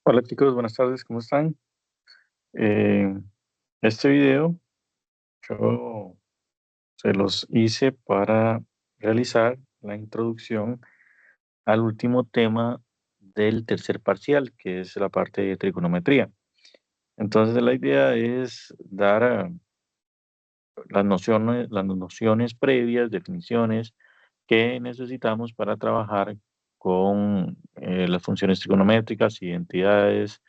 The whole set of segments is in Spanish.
Hola chicos, buenas tardes, ¿cómo están? Eh, este video yo se los hice para realizar la introducción al último tema del tercer parcial, que es la parte de trigonometría. Entonces la idea es dar las nociones previas, definiciones que necesitamos para trabajar con las funciones trigonométricas, identidades,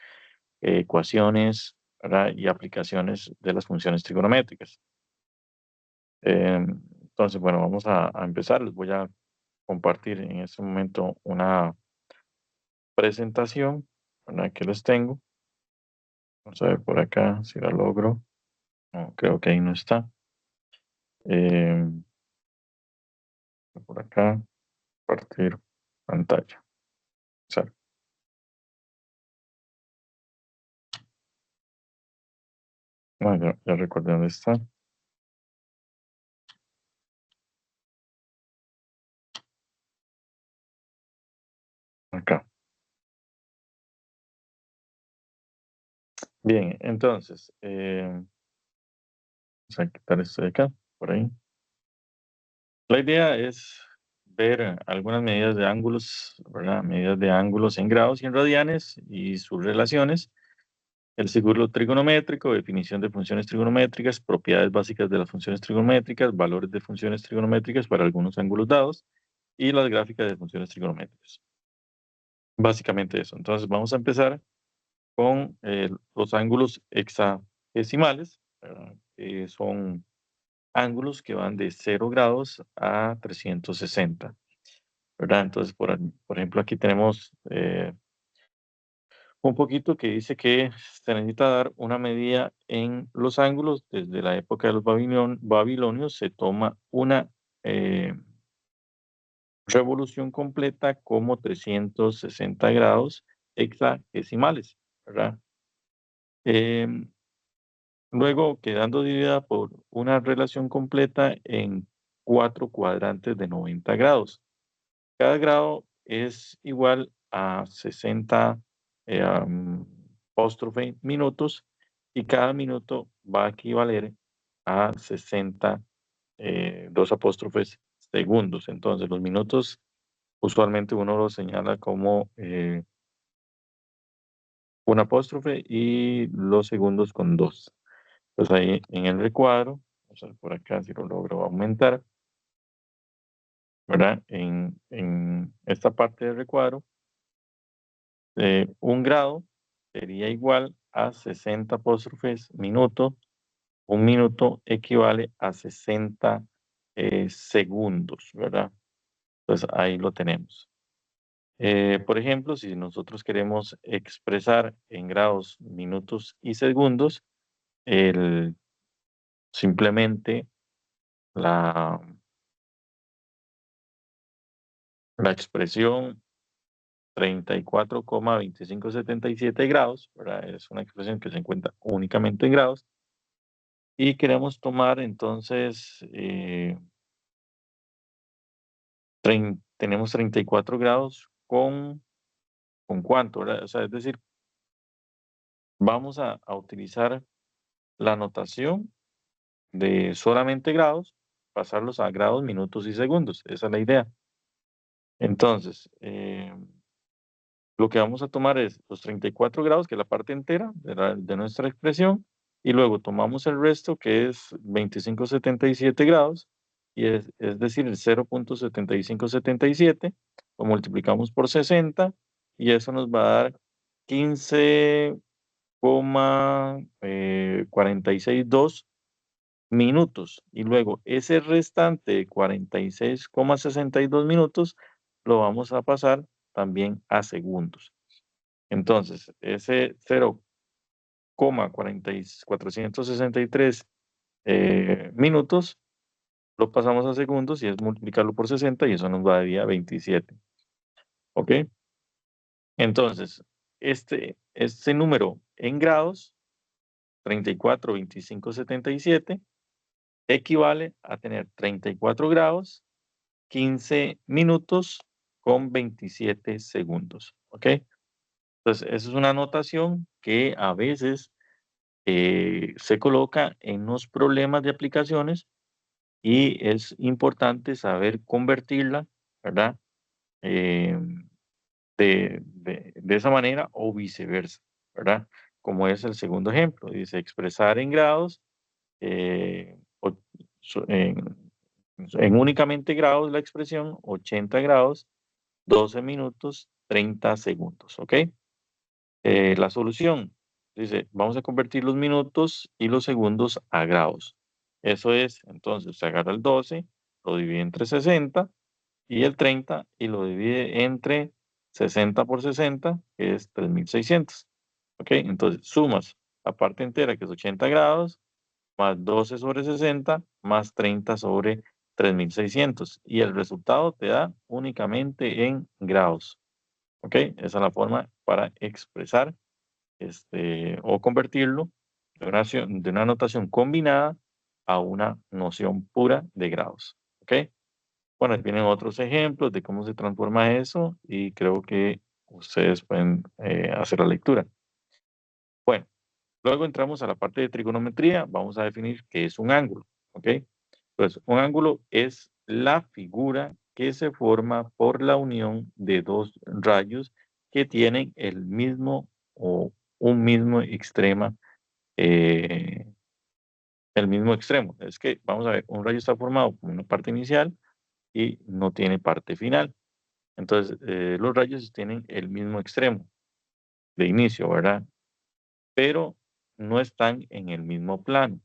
ecuaciones, ¿verdad? Y aplicaciones de las funciones trigonométricas. Entonces, bueno, vamos a empezar. Les voy a compartir en este momento una presentación, ¿verdad? Que les tengo. Vamos a ver por acá si la logro. No, creo que ahí no está. Eh, por acá, compartir pantalla. Sale. No, ya recuerdo dónde está. Acá. Bien, entonces, vamos a quitar esto de acá, por ahí. La idea es ver algunas medidas de ángulos, ¿verdad? Medidas de ángulos en grados y en radianes y sus relaciones. El círculo trigonométrico, definición de funciones trigonométricas, propiedades básicas de las funciones trigonométricas, valores de funciones trigonométricas para algunos ángulos dados y las gráficas de funciones trigonométricas. Básicamente eso. Entonces vamos a empezar con los ángulos hexagesimales, ¿verdad? Que son ángulos que van de 0 grados a 360, ¿verdad? Entonces, por ejemplo, aquí tenemos un poquito que dice que se necesita dar una medida en los ángulos. Desde la época de los babilonios se toma una eh, revolución completa como 360 grados hexagesimales, ¿verdad? Em, Luego, quedando dividida por una relación completa en 4 cuadrantes de 90 grados. Cada grado es igual a 60 apóstrofe minutos y cada minuto va a equivaler a 60 dos apóstrofes segundos. Entonces, los minutos usualmente uno los señala como un apóstrofe y los segundos con dos. Entonces ahí en el recuadro, vamos a ver por acá si lo logro aumentar, ¿verdad? En esta parte del recuadro, un grado sería igual a 60 apóstrofes minuto. Un minuto equivale a 60 segundos, ¿verdad? Entonces ahí lo tenemos. Por ejemplo, si nosotros queremos expresar en grados, minutos y segundos, el, simplemente la, la expresión 34,2577 grados, ¿verdad? Es una expresión que se encuentra únicamente en grados. Y queremos tomar entonces, tenemos 34 grados ¿con cuánto, verdad? O sea, es decir, vamos a utilizar la notación de solamente grados, pasarlos a grados, minutos y segundos. Esa es la idea. Entonces, lo que vamos a tomar es los 34 grados, que es la parte entera de nuestra expresión, y luego tomamos el resto, que es 2577 grados, y es decir, el 0,7577, lo multiplicamos por 60, y eso nos va a dar 15,462 minutos. Y luego ese restante 46,62 minutos lo vamos a pasar también a segundos. Entonces, ese 0,463 minutos lo pasamos a segundos y es multiplicarlo por 60 y eso nos va a dar 27. ¿Ok? Entonces, este número en grados, 34,2577, equivale a tener 34 grados, 15 minutos con 27 segundos. ¿Ok? Entonces, esa es una notación que a veces se coloca en los problemas de aplicaciones y es importante saber convertirla, ¿verdad? Eh, de esa manera o viceversa, ¿verdad? Como es el segundo ejemplo, dice expresar en grados, o- en únicamente grados la expresión, 80 grados, 12 minutos, 30 segundos, ¿ok? La solución, dice, vamos a convertir los minutos y los segundos a grados. Eso es, entonces, se agarra el 12, lo divide entre 60 y el 30 y lo divide entre 60 por 60, que es 3600. ¿Ok? Entonces, sumas la parte entera, que es 80 grados, más 12 sobre 60, más 30 sobre 3600. Y el resultado te da únicamente en grados. ¿Ok? Esa es la forma para expresar o convertirlo de una notación combinada a una noción pura de grados. ¿Ok? Bueno, ahí vienen otros ejemplos de cómo se transforma eso y creo que ustedes pueden hacer la lectura. Bueno, luego entramos a la parte de trigonometría. Vamos a definir qué es un ángulo. ¿Ok? Pues un ángulo es la figura que se forma por la unión de dos rayos que tienen el mismo o un mismo extremo, eh, el mismo extremo. Es que, vamos a ver, un rayo está formado por una parte inicial y no tiene parte final. Entonces, los rayos tienen el mismo extremo de inicio, ¿verdad? Pero no están en el mismo plano.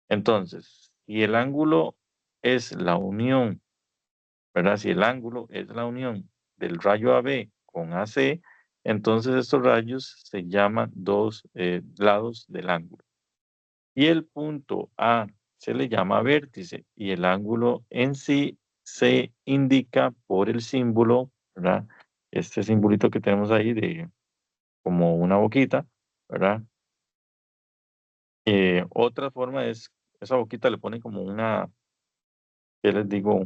Entonces, si el ángulo es la unión, ¿verdad? Si el ángulo es la unión del rayo AB con AC, entonces estos rayos se llaman dos lados del ángulo. Y el punto A se le llama vértice y el ángulo en sí se indica por el símbolo, ¿verdad? Este simbolito que tenemos ahí de como una boquita, ¿verdad? Otra forma es, esa boquita le ponen como una, ¿qué les digo?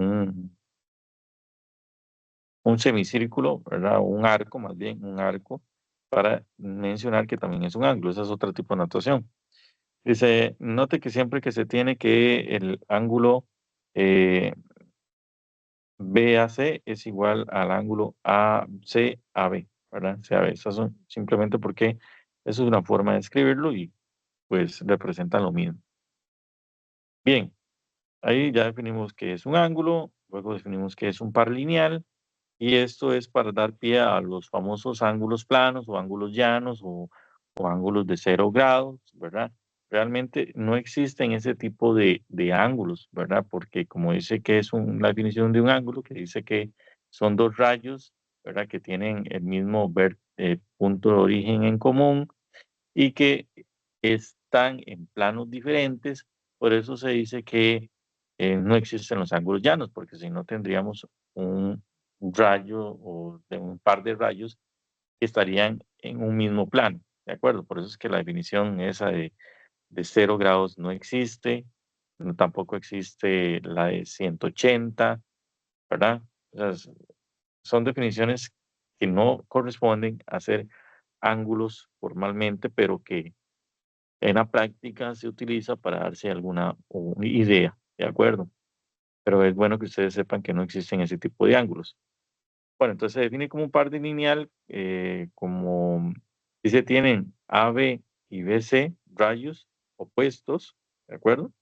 Un semicírculo, ¿verdad? Un arco, más bien, un arco, para mencionar que también es un ángulo. Esa es otro tipo de notación. Dice, note que siempre que se tiene que el ángulo eh, BAC es igual al ángulo ACAB, ¿verdad? CAB. Esas son simplemente porque eso es una forma de escribirlo y pues representan lo mismo. Bien, ahí ya definimos qué es un ángulo, luego definimos qué es un par lineal, y esto es para dar pie a los famosos ángulos planos o ángulos llanos o ángulos de 0 grados, ¿verdad? Realmente no existen ese tipo de ángulos, ¿verdad? Porque como dice que es la definición de un ángulo, que dice que son dos rayos, ¿verdad? Que tienen el mismo punto de origen en común y que están en planos diferentes, por eso se dice que no existen los ángulos llanos, porque si no tendríamos un rayo o de un par de rayos que estarían en un mismo plano, ¿de acuerdo? Por eso es que la definición esa de 0 grados no existe, tampoco existe la de 180, ¿verdad? O sea, son definiciones que no corresponden a ser ángulos formalmente, pero que en la práctica se utiliza para darse alguna idea, ¿de acuerdo? Pero es bueno que ustedes sepan que no existen ese tipo de ángulos. Bueno, entonces se define como un par de lineal, como dice, tienen AB y BC rayos opuestos, ¿de acuerdo?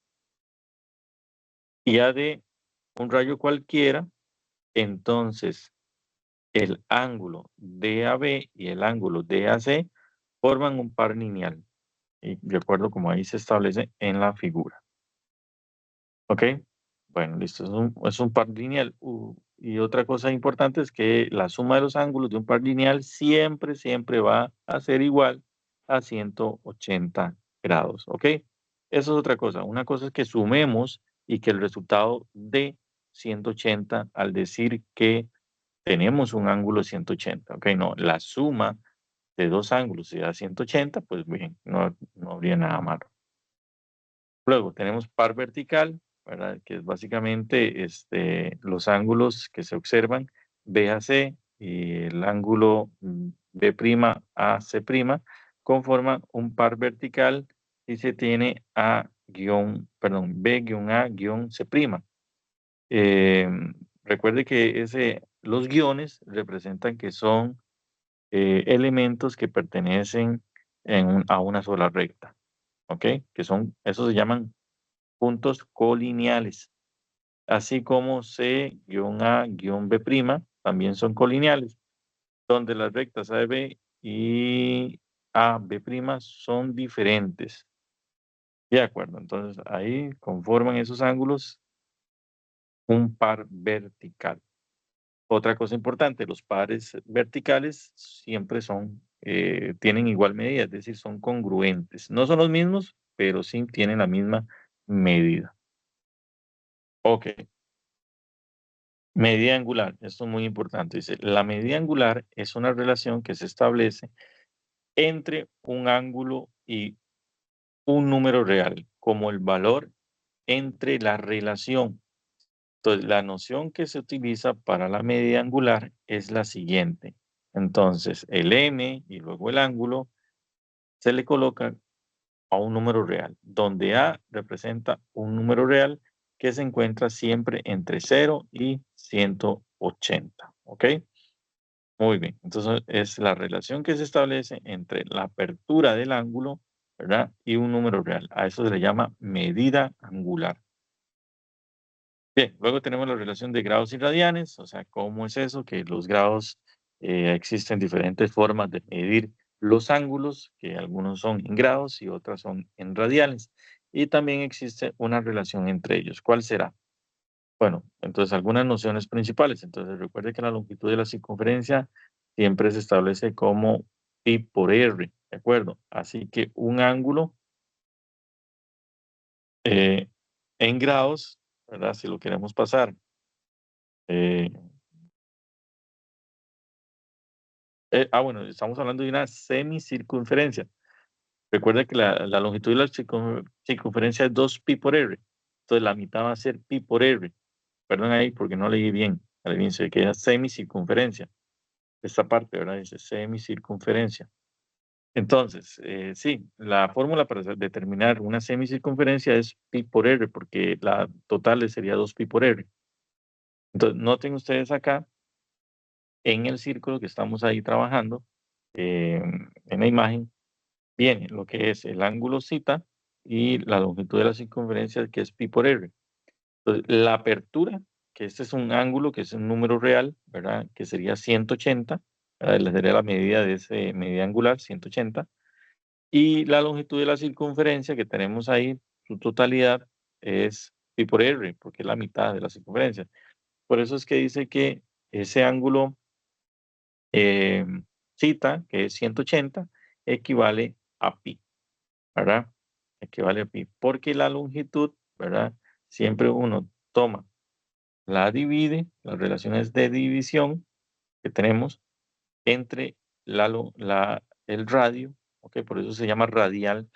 Y AD un rayo cualquiera, entonces el ángulo DAB y el ángulo DAC forman un par lineal, y de acuerdo como ahí se establece en la figura. ¿Ok? Bueno, listo. Es un par lineal. Y otra cosa importante es que la suma de los ángulos de un par lineal siempre, siempre va a ser igual a 180 grados. ¿Ok? Eso es otra cosa. Una cosa es que sumemos y que el resultado de 180 al decir que tenemos un ángulo de 180. ¿Ok? No, la suma de dos ángulos si da 180, pues bien, no habría nada malo. Luego tenemos par vertical, ¿verdad? Que es básicamente los ángulos que se observan, B a C, y el ángulo B', AC', conforman un par vertical y se tiene B-A-C'. Recuerde que los guiones representan que son elementos que pertenecen a una sola recta, ¿ok? Esos se llaman puntos colineales, así como C-A-B' también son colineales, donde las rectas AB y AB' son diferentes. De acuerdo, entonces ahí conforman esos ángulos un par vertical. Otra cosa importante, los pares verticales siempre tienen igual medida, es decir, son congruentes. No son los mismos, pero sí tienen la misma medida. Ok, medida angular, esto es muy importante. Dice, la medida angular es una relación que se establece entre un ángulo y un número real, como el valor entre la relación. Entonces, la noción que se utiliza para la medida angular es la siguiente. Entonces, el m y luego el ángulo se le coloca a un número real, donde a representa un número real que se encuentra siempre entre 0 y 180. ¿Ok? Muy bien. Entonces, es la relación que se establece entre la apertura del ángulo, ¿verdad? Y un número real. A eso se le llama medida angular. Bien, luego tenemos la relación de grados y radianes, o sea, ¿cómo es eso? Que los grados, existen diferentes formas de medir los ángulos, que algunos son en grados y otras son en radianes. Y también existe una relación entre ellos. ¿Cuál será? Bueno, entonces algunas nociones principales. Entonces recuerde que la longitud de la circunferencia siempre se establece como pi por r, ¿de acuerdo? Así que un ángulo eh, en grados, ¿verdad? Si lo queremos pasar. eh, bueno, estamos hablando de una semicircunferencia. Recuerda que la longitud de la circunferencia es 2 pi por r. Entonces la mitad va a ser pi por r. Perdón ahí porque no leí bien. Al inicio queda semicircunferencia. Esta parte, ¿verdad? Dice semicircunferencia. Entonces, sí, la fórmula para determinar una semicircunferencia es pi por r, porque la total sería 2 pi por r. Entonces, noten ustedes acá en el círculo que estamos ahí trabajando, en la imagen, viene lo que es el ángulo zeta y la longitud de la circunferencia, que es pi por r. Entonces, la apertura, que este es un ángulo, que es un número real, ¿verdad? Que sería 180, ¿verdad? Sería la medida de ese medida angular, 180. Y la longitud de la circunferencia que tenemos ahí, su totalidad, es pi por r, porque es la mitad de la circunferencia. Por eso es que dice que ese ángulo eh, zeta, que es 180, equivale a pi. ¿Verdad? Equivale a pi, porque la longitud, ¿verdad? Siempre uno toma, la divide, las relaciones de división que tenemos entre el radio, ¿ok? Por eso se llama radial,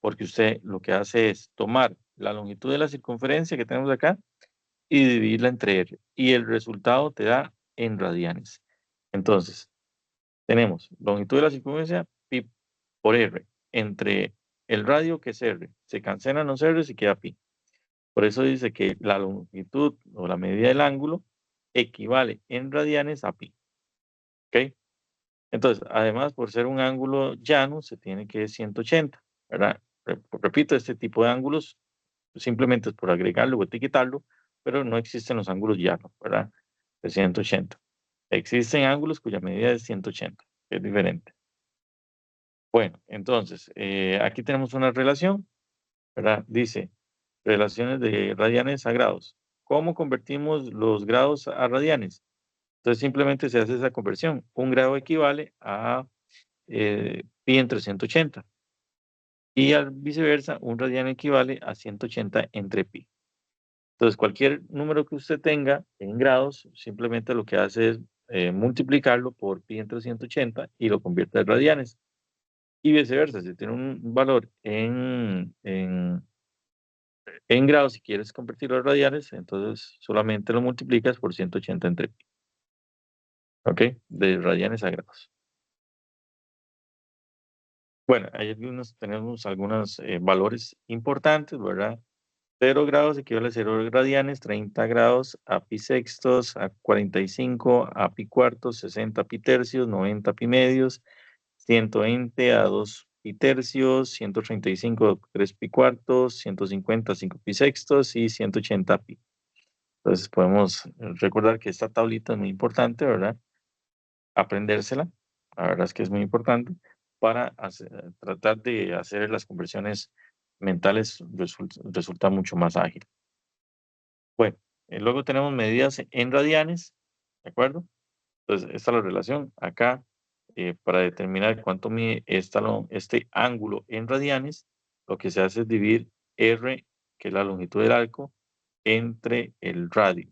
porque usted lo que hace es tomar la longitud de la circunferencia que tenemos acá y dividirla entre R, y el resultado te da en radianes. Entonces, tenemos longitud de la circunferencia, pi por r, entre el radio, que es r. Se cancelan los r y queda pi. Por eso dice que la longitud o la medida del ángulo equivale en radianes a pi. ¿Ok? Entonces, además, por ser un ángulo llano, se tiene que 180, ¿verdad? Repito, este tipo de ángulos simplemente es por agregarlo o etiquetarlo, pero no existen los ángulos llanos, ¿verdad? De 180. Existen ángulos cuya medida es 180, que es diferente. Bueno, entonces, aquí tenemos una relación, ¿verdad? Dice, relaciones de radianes a grados. ¿Cómo convertimos los grados a radianes? Entonces, simplemente se hace esa conversión. Un grado equivale a pi entre 180. Y al viceversa, un radian equivale a 180 entre pi. Entonces, cualquier número que usted tenga en grados, simplemente lo que hace es multiplicarlo por pi entre 180 y lo convierte en radianes. Y viceversa, si tiene un valor en grados, si quieres convertirlo a radianes, entonces solamente lo multiplicas por 180 entre pi. ¿Ok? De radianes a grados. Bueno, tenemos algunos valores importantes, ¿verdad? 0 grados equivale a 0 radianes, 30 grados a pi sextos, a 45 a pi cuartos, 60 pi tercios, 90 pi medios, 120 a 2 pi tercios, 135 a 3 pi cuartos, 150 a 5 pi sextos y 180 pi. Entonces podemos recordar que esta tablita es muy importante, ¿verdad? Aprendérsela, la verdad es que es muy importante para tratar de hacer las conversiones mentales resulta mucho más ágil. Bueno, luego tenemos medidas en radianes, ¿de acuerdo? Entonces, esta es la relación acá para determinar cuánto mide este ángulo en radianes. Lo que se hace es dividir R, que es la longitud del arco, entre el radio.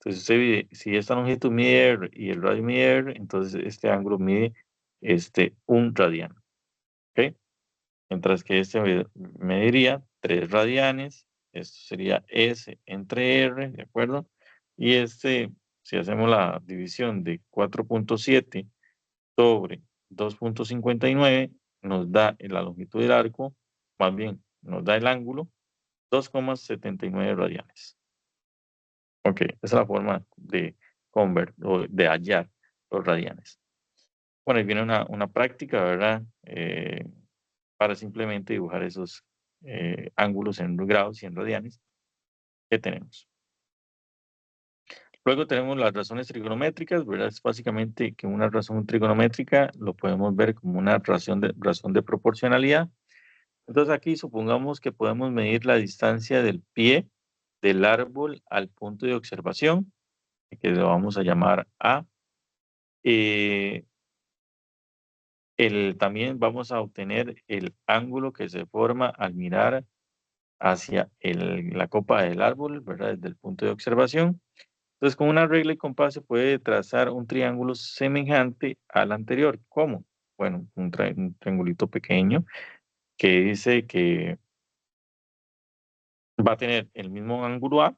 Entonces, si esta longitud mide R y el radio mide R, entonces este ángulo mide 1 radiano. ¿Ok? Mientras que este mediría 3 radianes, esto sería S entre R, ¿de acuerdo? Y si hacemos la división de 4.7 sobre 2.59, nos da la longitud del arco, más bien, nos da el ángulo, 2,79 radianes. Ok, esa es la forma de o de hallar los radianes. Bueno, ahí viene una práctica, ¿verdad? Para simplemente dibujar esos ángulos en grados y en radianes que tenemos. Luego tenemos las razones trigonométricas, ¿verdad? Es básicamente que una razón trigonométrica lo podemos ver como una razón de proporcionalidad. Entonces aquí supongamos que podemos medir la distancia del pie del árbol al punto de observación, que lo vamos a llamar A. También vamos a obtener el ángulo que se forma al mirar hacia la copa del árbol, ¿verdad? Desde el punto de observación. Entonces, con una regla y compás se puede trazar un triángulo semejante al anterior. ¿Cómo? Bueno, un triangulito pequeño que dice que va a tener el mismo ángulo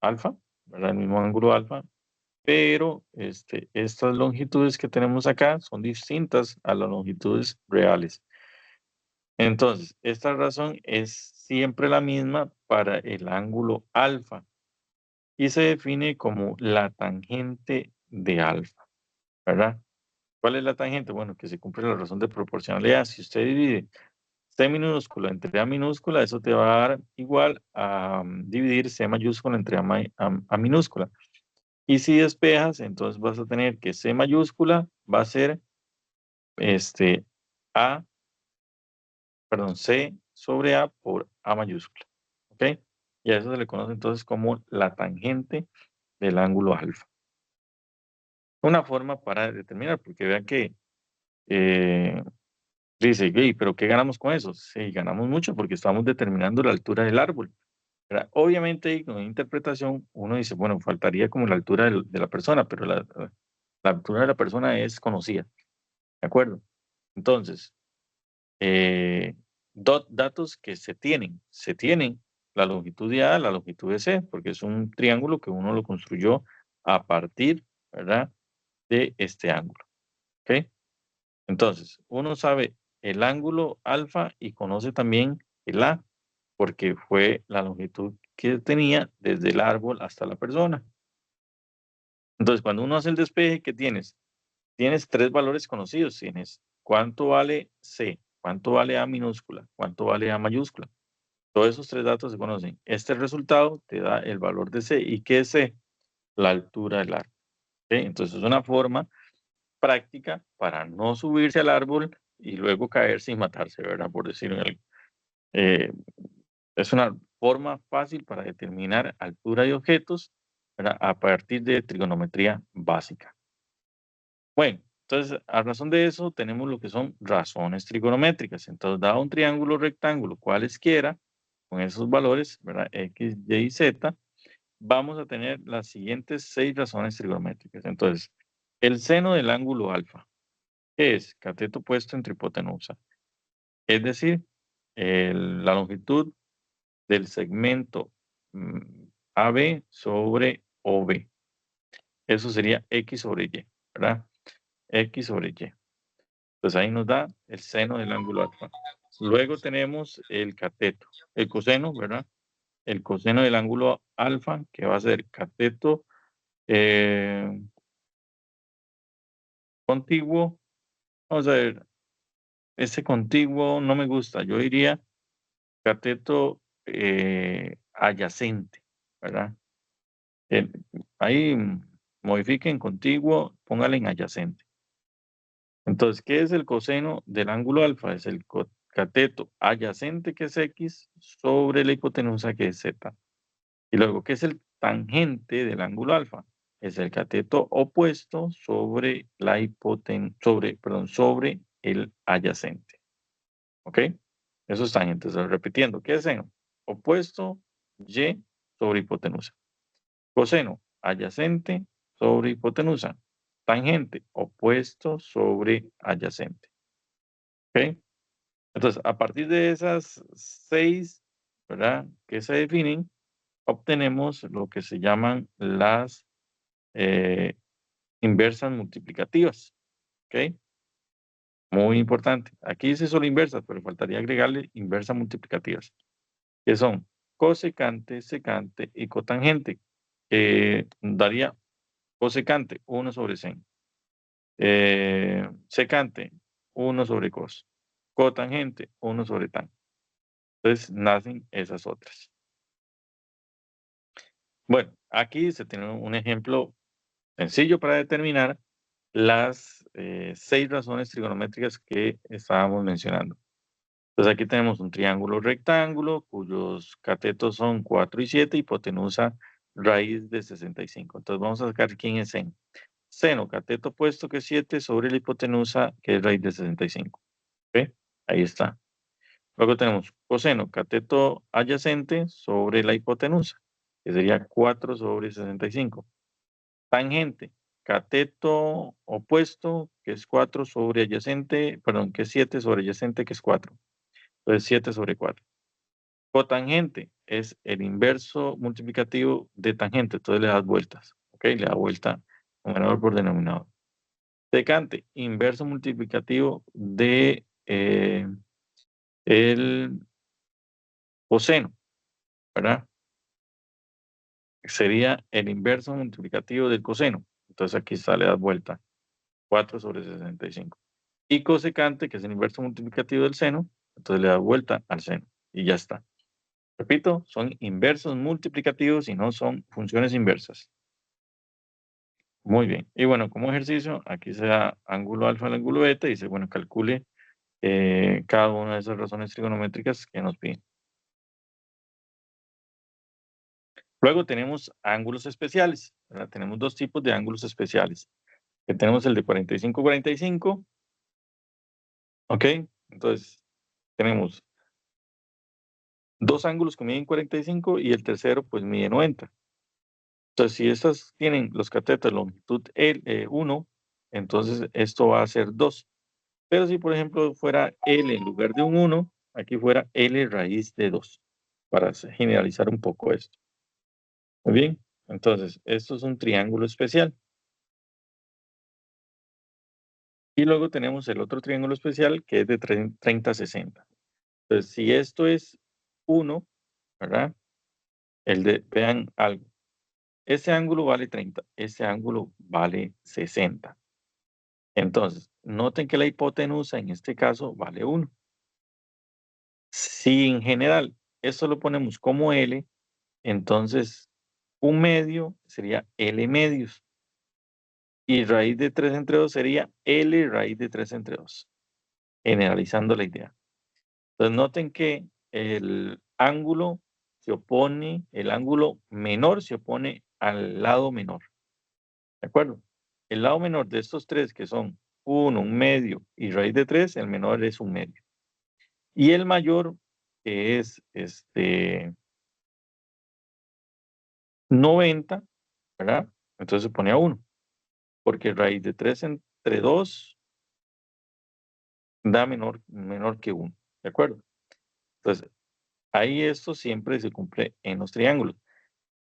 alfa, ¿verdad? El mismo ángulo alfa, pero estas longitudes que tenemos acá son distintas a las longitudes reales. Entonces, esta razón es siempre la misma para el ángulo alfa y se define como la tangente de alfa, ¿verdad? ¿Cuál es la tangente? Bueno, que se cumple la razón de proporcionalidad. Si usted divide C minúscula entre A minúscula, eso te va a dar igual a dividir C mayúscula entre A minúscula. Y si despejas, entonces vas a tener que C mayúscula va a ser A, perdón, C sobre A por A mayúscula. ¿Ok? Y a eso se le conoce entonces como la tangente del ángulo alfa. Una forma para determinar, porque vean que dice, pero ¿qué ganamos con eso? Sí, ganamos mucho porque estamos determinando la altura del árbol. ¿Verdad? Obviamente, con interpretación, uno dice, bueno, faltaría como la altura de la persona, pero la altura de la persona es conocida. ¿De acuerdo? Entonces, eh, datos que se tienen. Se tienen la longitud de A, la longitud de C, porque es un triángulo que uno lo construyó a partir, ¿verdad? De este ángulo. ¿Ok? Entonces, uno sabe el ángulo alfa y conoce también el A, porque fue la longitud que tenía desde el árbol hasta la persona. Entonces, cuando uno hace el despeje, ¿qué tienes? Tienes 3 valores conocidos. Tienes cuánto vale C, cuánto vale A minúscula, cuánto vale A mayúscula. Todos esos 3 datos se conocen. Este resultado te da el valor de C. ¿Y qué es C? La altura del árbol. ¿Ok? Entonces, es una forma práctica para no subirse al árbol y luego caerse y matarse, ¿verdad? Por decirlo algo. Eh, es una forma fácil para determinar altura de objetos, ¿verdad? A partir de trigonometría básica. Bueno, entonces, a razón de eso, tenemos lo que son razones trigonométricas. Entonces, dado un triángulo rectángulo cualesquiera, con esos valores, ¿verdad? X, Y y Z, vamos a tener las siguientes 6 razones trigonométricas. Entonces, el seno del ángulo alfa es cateto opuesto entre hipotenusa. Es decir, la longitud del segmento AB sobre OB. Eso sería X sobre Y, ¿verdad? X sobre Y. Pues ahí nos da el seno del ángulo alfa. Luego tenemos el cateto, el coseno, ¿verdad? El coseno del ángulo alfa, que va a ser cateto contiguo. Vamos a ver, ese contiguo no me gusta. Yo diría cateto adyacente, ¿verdad? El- ahí modifiquen contiguo, póngale en adyacente. Entonces, ¿qué es el coseno del ángulo alfa? Es el cateto adyacente, que es X, sobre la hipotenusa, que es Z. Y luego, ¿qué es el tangente del ángulo alfa? Es el cateto opuesto sobre la sobre el adyacente. ¿Ok? Eso es tangente. Entonces, repitiendo, ¿qué es seno? Opuesto Y sobre hipotenusa. Coseno adyacente sobre hipotenusa. Tangente opuesto sobre adyacente. ¿Ok? Entonces, a partir de esas 6, ¿verdad? Que se definen, obtenemos lo que se llaman las eh, inversas multiplicativas. ¿Ok? Muy importante. Aquí dice solo inversas, pero faltaría agregarle inversas multiplicativas, que son cosecante, secante y cotangente, que daría cosecante 1 sobre sen. Secante 1 sobre cos. Cotangente 1 sobre tan. Entonces nacen esas otras. Bueno, aquí se tiene un ejemplo sencillo para determinar las 6 razones trigonométricas que estábamos mencionando. Entonces aquí tenemos un triángulo rectángulo cuyos catetos son 4 y 7, hipotenusa raíz de 65. Entonces vamos a sacar quién es seno. Seno, cateto opuesto, que es 7, sobre la hipotenusa, que es raíz de 65. ¿Ok? Ahí está. Luego tenemos coseno, cateto adyacente sobre la hipotenusa, que sería 4 sobre 65. Tangente, cateto opuesto, que es 4 sobre adyacente, perdón, que es 7 sobre adyacente, que es 4. Entonces 7 sobre 4. Cotangente es el inverso multiplicativo de tangente, entonces le das vueltas. ¿Ok? Le da vuelta numerador por denominador. Secante, inverso multiplicativo de el coseno, ¿verdad? Sería el inverso multiplicativo del coseno. Entonces aquí está, le das vuelta. 4 sobre 65. Y cosecante, que es el inverso multiplicativo del seno, entonces le das vuelta al seno. Y ya está. Repito, son inversos multiplicativos y no son funciones inversas. Muy bien. Y bueno, como ejercicio, aquí se da ángulo alfa al ángulo beta y dice, bueno, calcule cada una de esas razones trigonométricas que nos piden. Luego tenemos ángulos especiales, ¿verdad? Tenemos dos tipos de ángulos especiales. Que tenemos el de 45-45, ¿ok? Entonces, tenemos dos ángulos que miden 45 y el tercero pues mide 90. Entonces, si estas tienen los catetos de longitud 1, entonces esto va a ser 2. Pero si, por ejemplo, fuera L en lugar de un 1, aquí fuera L raíz de 2, para generalizar un poco esto. Muy bien, entonces, esto es un triángulo especial. Y luego tenemos el otro triángulo especial que es de 30-60. Entonces, si esto es 1, ¿verdad? Vean algo. Ese ángulo vale 30, ese ángulo vale 60. Entonces, noten que la hipotenusa en este caso vale 1. Si en general esto lo ponemos como L, entonces un medio sería L medios. Y raíz de 3 entre 2 sería L raíz de 3 entre 2. Generalizando la idea. Entonces noten que el ángulo el ángulo menor se opone al lado menor. ¿De acuerdo? El lado menor de estos tres, que son 1, un medio y raíz de 3, el menor es un medio. Y el mayor, que es 90, ¿verdad? Entonces se pone a 1, porque raíz de 3 entre 2 da menor que 1. ¿De acuerdo? Entonces, ahí esto siempre se cumple en los triángulos.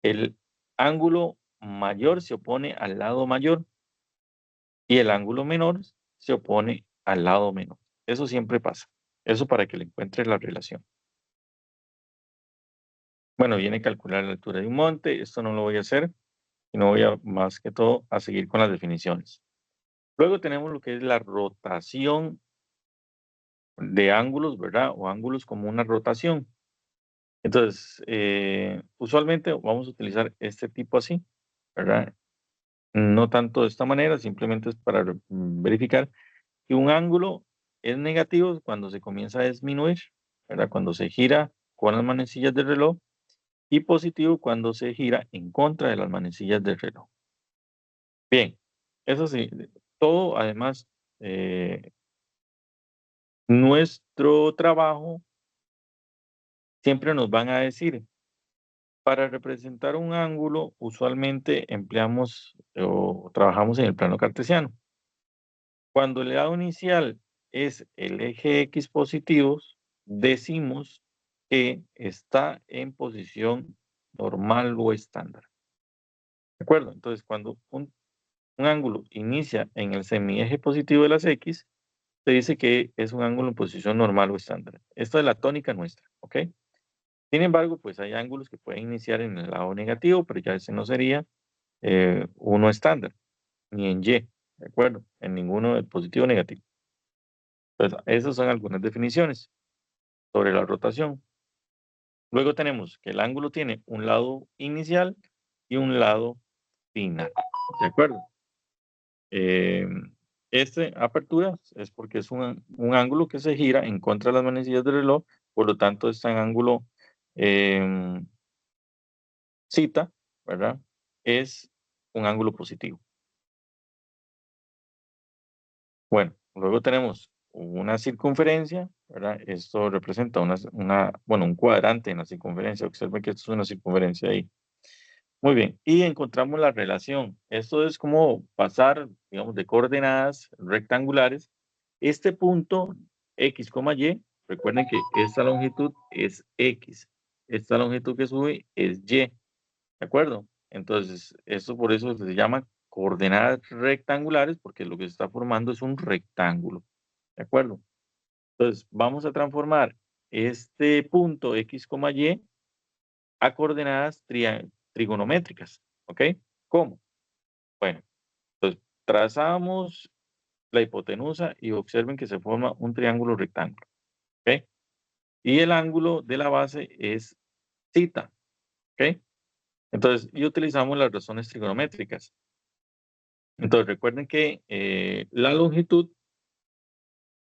El ángulo mayor se opone al lado mayor y el ángulo menor se opone al lado menor. Eso siempre pasa. Eso para que le encuentre la relación. Bueno, viene a calcular la altura de un monte. Esto no lo voy a hacer, sino voy a, más que todo, a seguir con las definiciones. Luego tenemos lo que es la rotación de ángulos, ¿verdad? O ángulos como una rotación. Entonces, usualmente vamos a utilizar este tipo así, ¿verdad? No tanto de esta manera, simplemente es para verificar que un ángulo es negativo cuando se comienza a disminuir, ¿verdad? Cuando se gira con las manecillas del reloj, y positivo cuando se gira en contra de las manecillas del reloj. Bien, eso sí, todo además, nuestro trabajo siempre nos van a decir, para representar un ángulo usualmente empleamos o trabajamos en el plano cartesiano. Cuando el lado inicial es el eje X positivos, decimos que está en posición normal o estándar. ¿De acuerdo? Entonces, cuando un ángulo inicia en el semieje positivo de las X, se dice que es un ángulo en posición normal o estándar. Esta es la tónica nuestra, ¿ok? Sin embargo, pues hay ángulos que pueden iniciar en el lado negativo, pero ya ese no sería uno estándar, ni en Y, ¿de acuerdo? En ninguno de positivo o negativo. Entonces, esas son algunas definiciones sobre la rotación. Luego tenemos que el ángulo tiene un lado inicial y un lado final, ¿de acuerdo? Eh, Este apertura es porque es un ángulo que se gira en contra de las manecillas del reloj, por lo tanto está en ángulo cita, ¿verdad? Es un ángulo positivo. Bueno, luego tenemos una circunferencia, ¿verdad? Esto representa bueno, un cuadrante en la circunferencia. Observen que esto es una circunferencia ahí. Muy bien, y encontramos la relación. Esto es como pasar, digamos, de coordenadas rectangulares. Este punto X, Y, recuerden que esta longitud es X. Esta longitud que sube es Y, ¿de acuerdo? Entonces, esto por eso se llama coordenadas rectangulares, porque lo que se está formando es un rectángulo, ¿de acuerdo? Entonces, vamos a transformar este punto X, Y a coordenadas trigonométricas, ¿ok? ¿Cómo? Bueno, entonces trazamos la hipotenusa y observen que se forma un triángulo rectángulo, ¿ok? Y el ángulo de la base es θ, ¿ok? Entonces, y utilizamos las razones trigonométricas. Entonces, recuerden que la longitud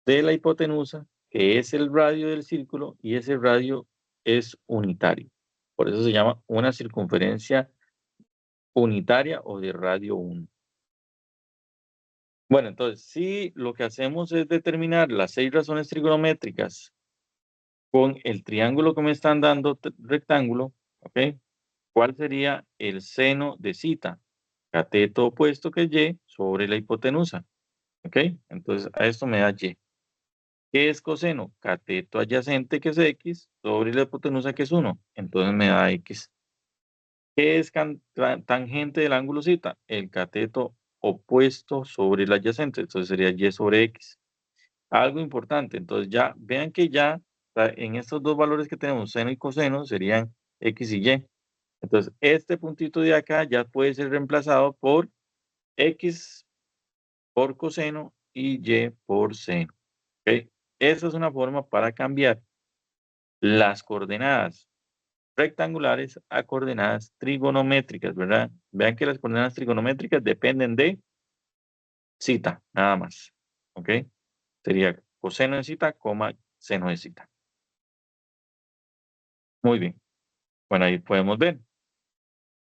de la hipotenusa, que es el radio del círculo, y ese radio es unitario. Por eso se llama una circunferencia unitaria o de radio 1. Bueno, entonces, si lo que hacemos es determinar las 6 razones trigonométricas con el triángulo que me están dando rectángulo, ¿ok? ¿Cuál sería el seno de θ? Cateto opuesto que es y sobre la hipotenusa, ¿ok? Entonces, a esto me da y. ¿Qué es coseno? Cateto adyacente que es x sobre la hipotenusa que es 1. Entonces me da x. ¿Qué es tangente del ángulo θ? El cateto opuesto sobre el adyacente. Entonces sería y sobre x. Algo importante, entonces ya vean que ya en estos dos valores que tenemos, seno y coseno, serían x y y. Entonces, este puntito de acá ya puede ser reemplazado por x por coseno y y por seno. ¿Ok? Esa es una forma para cambiar las coordenadas rectangulares a coordenadas trigonométricas, ¿verdad? Vean que las coordenadas trigonométricas dependen de θ, nada más. ¿Ok? Sería coseno de θ, coma seno de θ. Muy bien. Bueno, ahí podemos ver.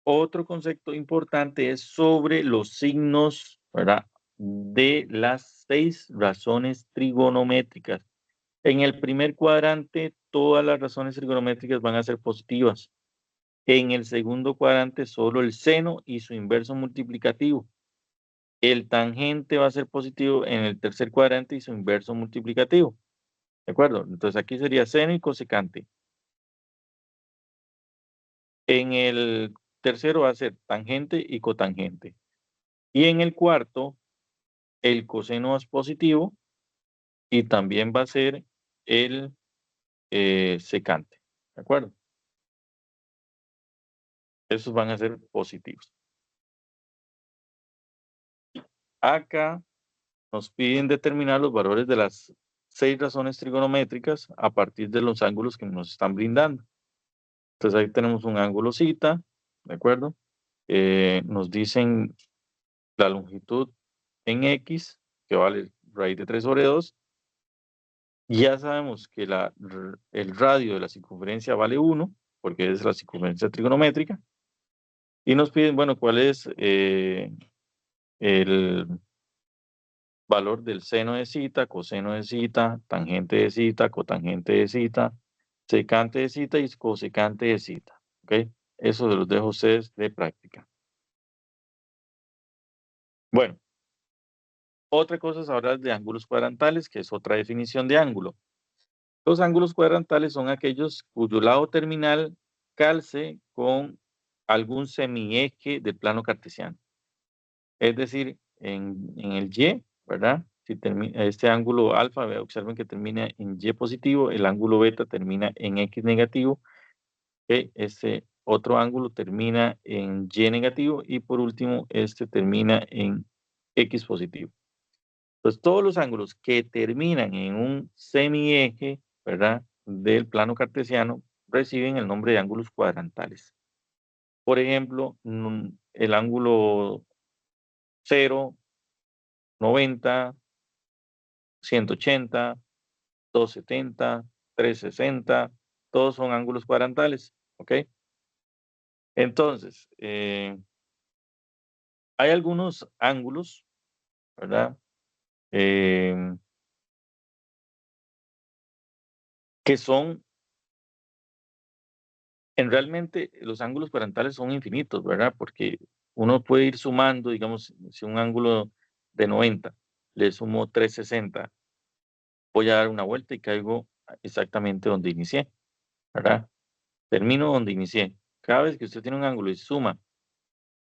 Otro concepto importante es sobre los signos, ¿verdad? De las 6 razones trigonométricas. En el primer cuadrante, todas las razones trigonométricas van a ser positivas. En el segundo cuadrante, solo el seno y su inverso multiplicativo. El tangente va a ser positivo en el tercer cuadrante y su inverso multiplicativo. ¿De acuerdo? Entonces aquí sería seno y cosecante. En el tercero va a ser tangente y cotangente. Y en el cuarto, el coseno es positivo y también va a ser el secante, ¿de acuerdo? Esos van a ser positivos. Acá nos piden determinar los valores de las 6 razones trigonométricas a partir de los ángulos que nos están brindando. Entonces ahí tenemos un ángulo cita, ¿de acuerdo? Nos dicen la longitud en X, que vale raíz de 3 sobre 2. Ya sabemos que el radio de la circunferencia vale 1, porque es la circunferencia trigonométrica. Y nos piden, bueno, cuál es el valor del seno de cita, coseno de cita, tangente de cita, cotangente de cita, secante de cita y cosecante de cita. ¿Ok? Eso se los dejo a ustedes de práctica. Bueno, otra cosa es hablar de ángulos cuadrantales, que es otra definición de ángulo. Los ángulos cuadrantales son aquellos cuyo lado terminal calce con algún semieje del plano cartesiano. Es decir, en el Y, ¿verdad? Si este ángulo alfa, observen que termina en Y positivo, el ángulo beta termina en X negativo, este otro ángulo termina en Y negativo y por último este termina en X positivo. Pues todos los ángulos que terminan en un semieje, ¿verdad? Del plano cartesiano reciben el nombre de ángulos cuadrantales. Por ejemplo, el ángulo 0, 90, 180, 270, 360, todos son ángulos cuadrantales, ¿ok? Entonces, hay algunos ángulos, ¿verdad? Em, que son, realmente los ángulos cuadrantales son infinitos, ¿verdad? Porque uno puede ir sumando, digamos, si un ángulo de 90 le sumo 360, voy a dar una vuelta y caigo exactamente donde inicié, ¿verdad? Termino donde inicié. Cada vez que usted tiene un ángulo y suma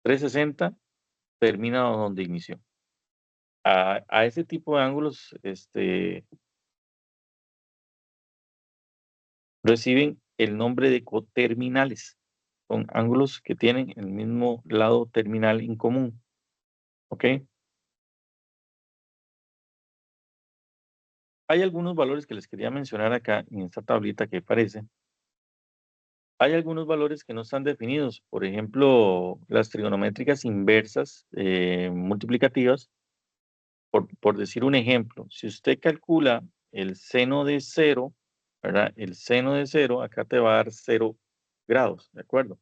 360, termina donde inició. A ese tipo de ángulos reciben el nombre de coterminales. Son ángulos que tienen el mismo lado terminal en común. ¿Ok? Hay algunos valores que les quería mencionar acá en esta tablita que aparece. Hay algunos valores que no están definidos. Por ejemplo, las trigonométricas inversas multiplicativas. Por decir un ejemplo, si usted calcula el seno de 0, ¿verdad? El seno de 0, acá te va a dar 0 grados, ¿de acuerdo?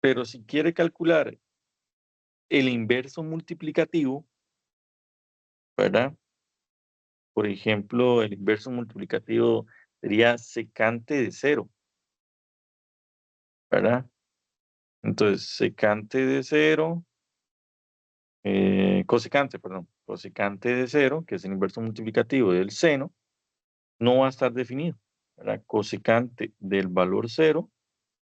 Pero si quiere calcular el inverso multiplicativo, ¿verdad? Por ejemplo, el inverso multiplicativo sería secante de 0, ¿verdad? Entonces, secante de 0, cosecante, perdón, cosecante de 0, que es el inverso multiplicativo del seno, no va a estar definido, ¿verdad? Cosecante del valor 0,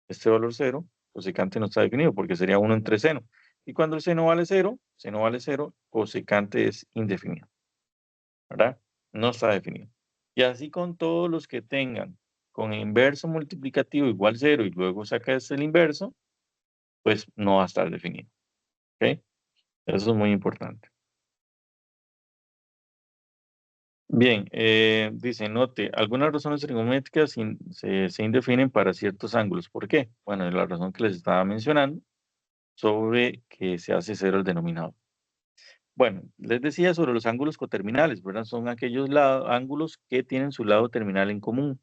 este valor 0, cosecante no está definido porque sería 1 entre seno. Y cuando el seno vale 0, cosecante es indefinido, ¿verdad? No está definido. Y así con todos los que tengan con inverso multiplicativo igual 0 y luego sacas el inverso, pues no va a estar definido, ¿ok? Eso es muy importante. Bien, dice, note, algunas razones trigonométricas se indefinen para ciertos ángulos. ¿Por qué? Bueno, es la razón que les estaba mencionando sobre que se hace cero el denominador. Bueno, les decía sobre los ángulos coterminales, ¿verdad? Son aquellos ángulos que tienen su lado terminal en común.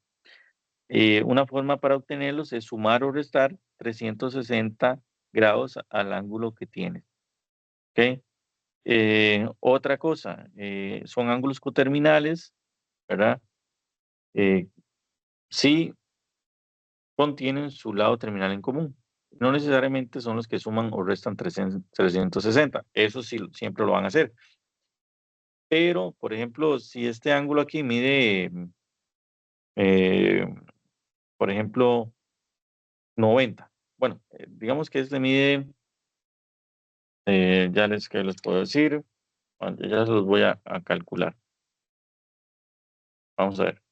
Una forma para obtenerlos es sumar o restar 360 grados al ángulo que tiene. ¿Ok? Otra cosa, son ángulos coterminales, ¿verdad? Eh, sí contienen su lado terminal en común. No necesariamente son los que suman o restan 360. Eso sí, siempre lo van a hacer. Pero, por ejemplo, si este ángulo aquí mide, eh, por ejemplo, 90. Bueno, digamos que este mide, que les puedo decir. Bueno, yo ya se los voy a calcular. Vamos a ver.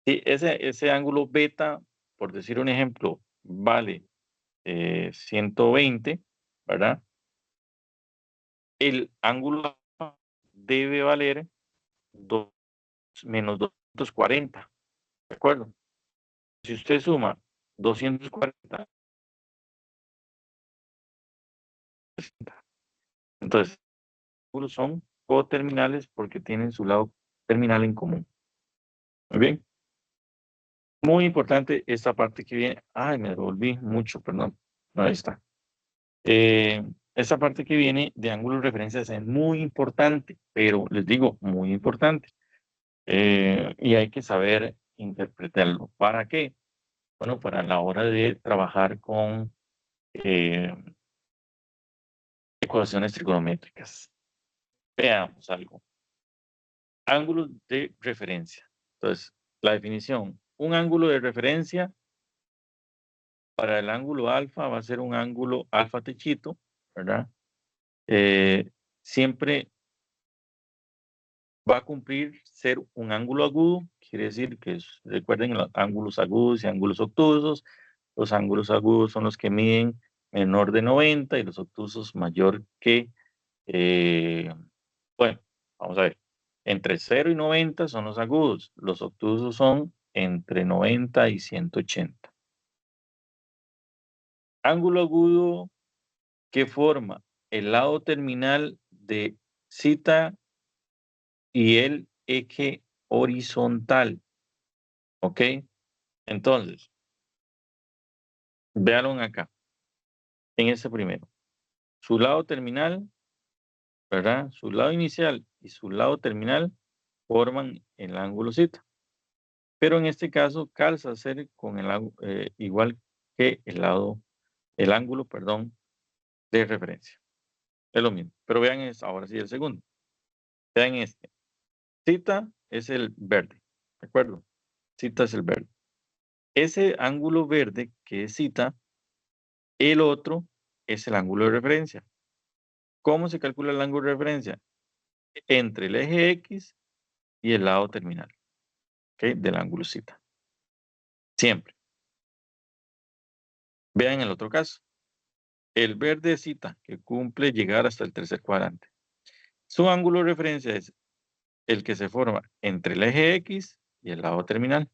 Si ese ángulo beta, por decir un ejemplo, vale 120, ¿verdad? El ángulo alfa debe valer 2 menos 240, ¿de acuerdo? Si usted suma 240, entonces los ángulos son coterminales porque tienen su lado terminal en común. Muy bien. Muy importante esta parte que viene. Ay, me devolví mucho, perdón. No, ahí está. Esta parte que viene de ángulo de referencia es muy importante, pero les digo, muy importante. Y hay que saber interpretarlo. ¿Para qué? Bueno, para la hora de trabajar con eh, ecuaciones trigonométricas. Veamos algo. Ángulos de referencia. Entonces, la definición. Un ángulo de referencia para el ángulo alfa va a ser un ángulo alfa techito, ¿verdad? Siempre va a cumplir ser un ángulo agudo, quiere decir que recuerden los ángulos agudos y ángulos obtusos. Los ángulos agudos son los que miden menor de 90 y los obtusos mayor que, bueno, vamos a ver, entre 0 y 90 son los agudos, los obtusos son entre 90 y 180. Ángulo agudo que forma el lado terminal de cita y el eje horizontal, ¿ok? Entonces, véanlo acá, en este primero. Su lado terminal, ¿verdad? Su lado inicial y su lado terminal forman el ángulo zeta. Pero en este caso calza ser con igual que el ángulo, perdón, de referencia. Es lo mismo. Pero vean ahora sí el segundo. Vean este. Zeta es el verde, ¿de acuerdo? Zeta es el verde. Ese ángulo verde que es zeta, el otro es el ángulo de referencia. ¿Cómo se calcula el ángulo de referencia? Entre el eje X y el lado terminal, ¿ok? Del ángulo zeta. Siempre. Vean el otro caso. El verde zeta que cumple llegar hasta el tercer cuadrante. Su ángulo de referencia es el que se forma entre el eje X y el lado terminal.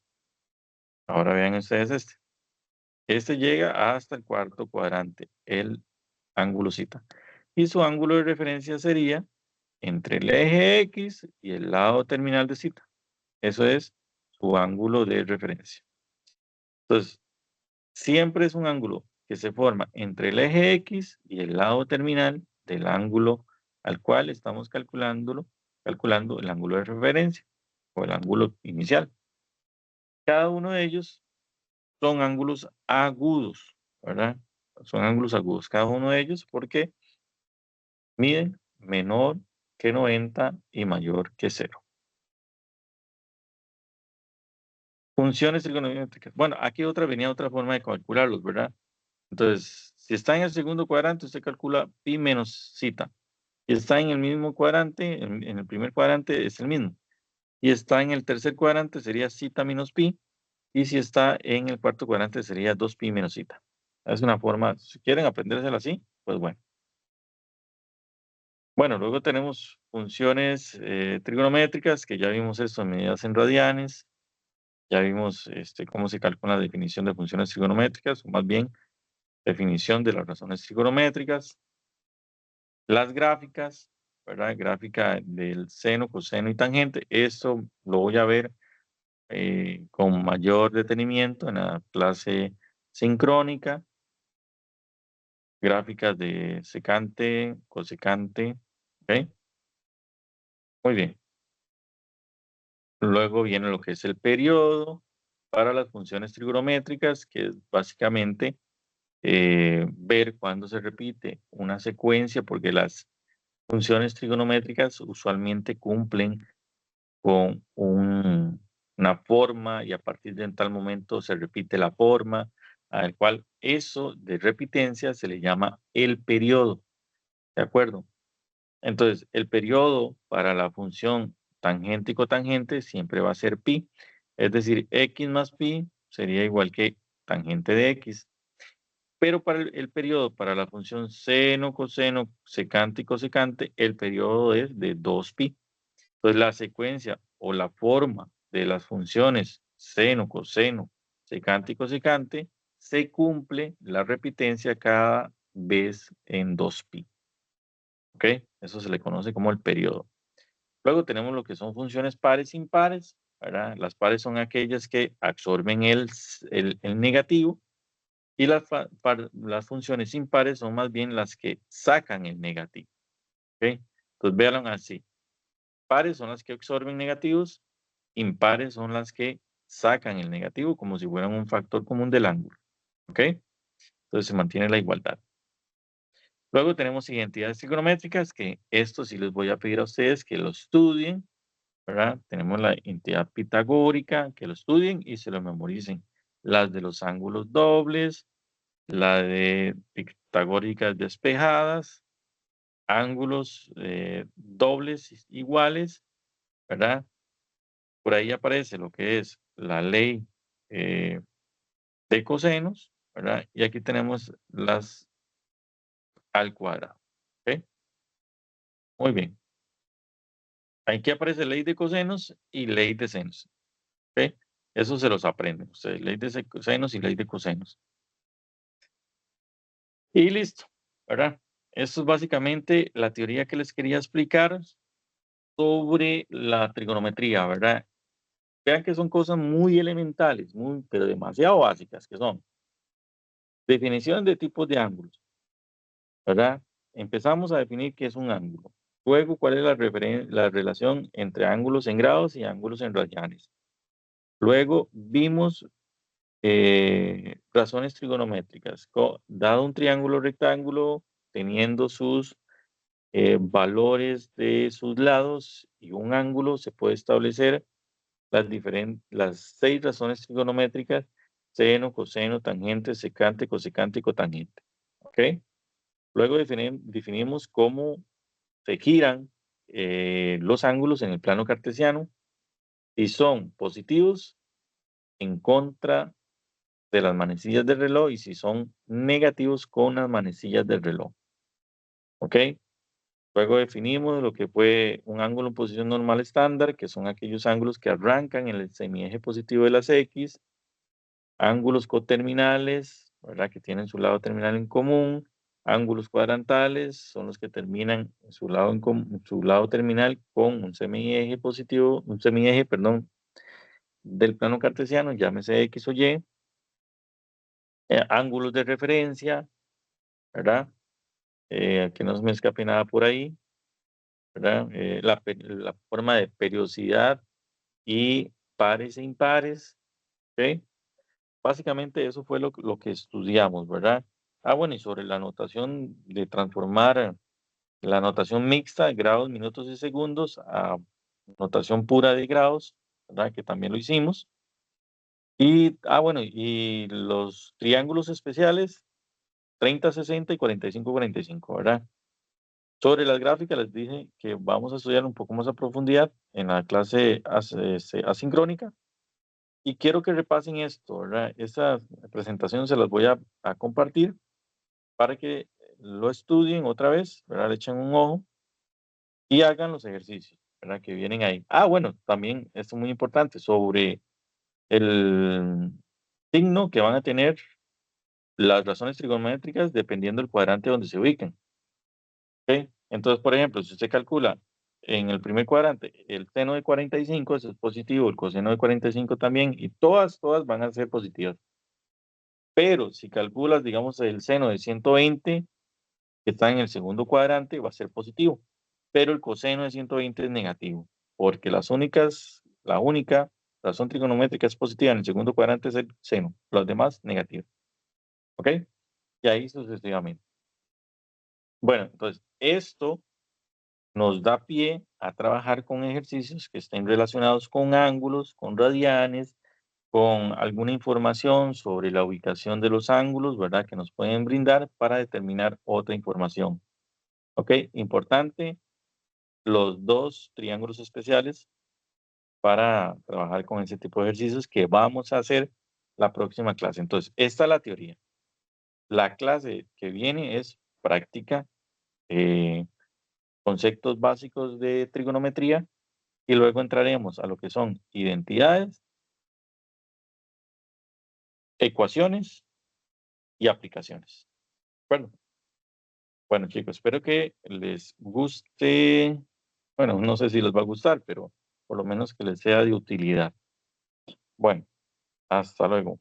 Ahora vean ustedes este. Este llega hasta el cuarto cuadrante, el ángulo zeta. Y su ángulo de referencia sería entre el eje X y el lado terminal de zeta. Eso es su ángulo de referencia. Entonces, siempre es un ángulo que se forma entre el eje X y el lado terminal del ángulo al cual estamos calculando el ángulo de referencia o el ángulo inicial. Cada uno de ellos son ángulos agudos, ¿verdad? Son ángulos agudos, cada uno de ellos porque miden menor que 90 y mayor que 0. Funciones trigonométricas. Bueno, aquí venía otra forma de calcularlos, ¿verdad? Entonces, si está en el segundo cuadrante, usted calcula pi menos zeta. Si está en el mismo cuadrante, en el primer cuadrante es el mismo. Y está en el tercer cuadrante sería zeta menos pi. Y si está en el cuarto cuadrante sería 2pi menos zeta. Es una forma, si quieren aprendérsela así, pues bueno. Bueno, luego tenemos funciones trigonométricas, que ya vimos esto en medidas en radianes. Ya vimos cómo se calcula la definición de funciones trigonométricas, o más bien definición de las razones trigonométricas. Las gráficas, ¿verdad? Gráfica del seno, coseno y tangente. Esto lo voy a ver con mayor detenimiento en la clase sincrónica. Gráficas de secante, cosecante. ¿Ok? Muy bien. Luego viene lo que es el periodo para las funciones trigonométricas, que es básicamente ver cuándo se repite una secuencia, porque las funciones trigonométricas usualmente cumplen con una forma y a partir de tal momento se repite la forma, al cual eso de repitencia se le llama el periodo, ¿de acuerdo? Entonces, el periodo para la función tangente y cotangente siempre va a ser pi. Es decir, x más pi sería igual que tangente de x. Pero para el periodo para la función seno, coseno, secante y cosecante, el periodo es de 2pi. Entonces, la secuencia o la forma de las funciones seno, coseno, secante y cosecante se cumple la repitencia cada vez en 2pi. ¿Ok? Eso se le conoce como el periodo. Luego tenemos lo que son funciones pares e impares, ¿verdad? Las pares son aquellas que absorben el negativo y las funciones impares son más bien las que sacan el negativo. ¿Ok? Entonces véanlo así. Pares son las que absorben negativos, impares son las que sacan el negativo como si fueran un factor común del ángulo. ¿Ok? Entonces se mantiene la igualdad. Luego tenemos identidades trigonométricas, que esto sí les voy a pedir a ustedes que lo estudien, ¿verdad? Tenemos la identidad pitagórica, que lo estudien y se lo memoricen. Las de los ángulos dobles, la de pitagóricas despejadas, ángulos dobles iguales, ¿verdad? Por ahí aparece lo que es la ley eh, de cosenos, ¿verdad? Y aquí tenemos las al cuadrado. ¿Ok? Muy bien. Aquí aparece ley de cosenos y ley de senos. ¿Ok? Eso se los aprenden ustedes, ley de senos y ley de cosenos. Y listo, ¿verdad? Esto es básicamente la teoría que les quería explicar sobre la trigonometría, ¿verdad? Vean que son cosas muy elementales, muy, pero demasiado básicas, que son definición de tipos de ángulos, ¿verdad? Empezamos a definir qué es un ángulo. Luego, cuál es la relación entre ángulos en grados y ángulos en radianes. Luego, vimos razones trigonométricas. Dado un triángulo rectángulo, teniendo sus valores de sus lados y un ángulo, se puede establecer las 6 razones trigonométricas: seno, coseno, tangente, secante, cosecante y cotangente. ¿Ok? Luego definimos cómo se giran los ángulos en el plano cartesiano y son positivos en contra de las manecillas del reloj y si son negativos con las manecillas del reloj. ¿Ok? Luego definimos lo que fue un ángulo en posición normal estándar, que son aquellos ángulos que arrancan en el semieje positivo de las X, ángulos coterminales, ¿verdad? Que tienen su lado terminal en común, ángulos cuadrantales son los que terminan en su lado, su lado terminal con un semieje positivo, un semieje, perdón, del plano cartesiano, llámese X o Y, ángulos de referencia, ¿verdad? Que no se me escape nada por ahí, ¿verdad? La forma de periodicidad y pares e impares, ¿ok? Básicamente eso fue lo que estudiamos, ¿verdad? Ah, bueno, y sobre la notación de transformar la notación mixta de grados, minutos y segundos a notación pura de grados, ¿verdad? Que también lo hicimos. Y, bueno, y los triángulos especiales, 30, 60 y 45, 45, ¿verdad? Sobre las gráficas les dije que vamos a estudiar un poco más a profundidad en la clase asincrónica. Y quiero que repasen esto, ¿verdad? Esta presentación se las voy a compartir para que lo estudien otra vez, ¿verdad? Le echen un ojo y hagan los ejercicios, ¿verdad? Que vienen ahí. Ah, bueno, también esto es muy importante sobre el signo que van a tener las razones trigonométricas dependiendo del cuadrante donde se ubiquen. ¿Ok? Entonces, por ejemplo, si usted calcula en el primer cuadrante el seno de 45, eso es positivo, el coseno de 45 también, y todas van a ser positivas. Pero si calculas, digamos, el seno de 120, que está en el segundo cuadrante, va a ser positivo. Pero el coseno de 120 es negativo, porque la única razón trigonométrica es positiva en el segundo cuadrante es el seno, los demás negativos. ¿Ok? Y ahí sucesivamente. Bueno, entonces, esto nos da pie a trabajar con ejercicios que estén relacionados con ángulos, con radianes, con alguna información sobre la ubicación de los ángulos, ¿verdad? Que nos pueden brindar para determinar otra información. ¿Ok? Importante, los dos triángulos especiales para trabajar con ese tipo de ejercicios que vamos a hacer la próxima clase. Entonces, esta es la teoría. La clase que viene es práctica, conceptos básicos de trigonometría, y luego entraremos a lo que son identidades, ecuaciones y aplicaciones. Bueno, bueno chicos, espero que les guste. Bueno, no sé si les va a gustar, pero por lo menos que les sea de utilidad. Bueno, hasta luego.